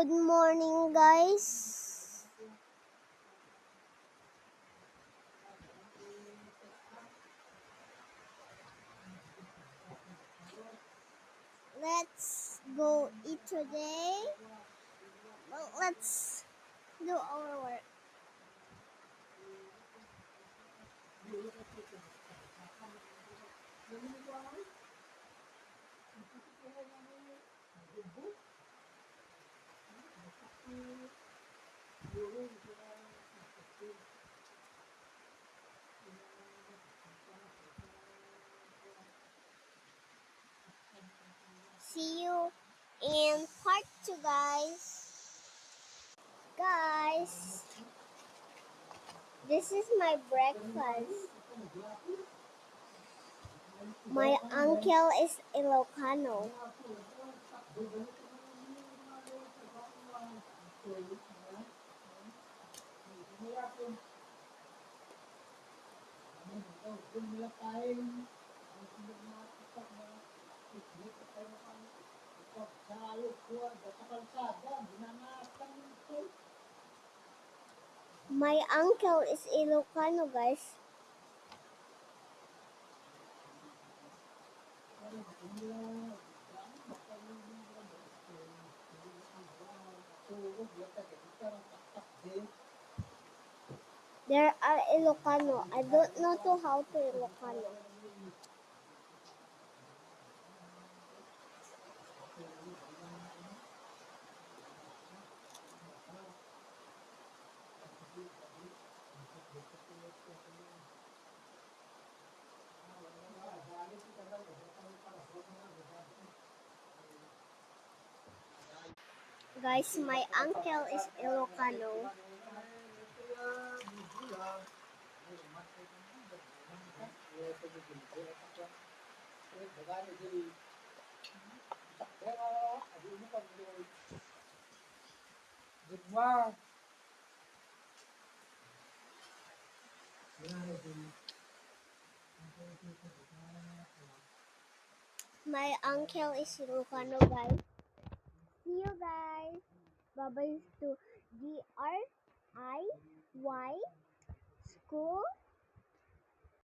Good morning, guys. Let's go eat today. Well, let's do our work. See you in part 2, guys. Guys, this is my breakfast. My uncle is Ilocano. My uncle is Ilocano, guys. There are Ilocano. I don't know to how to Ilocano. Guys, my uncle is Ilocano. My uncle is Ilocano, guys. See you guys. Bye-bye to DRIY School.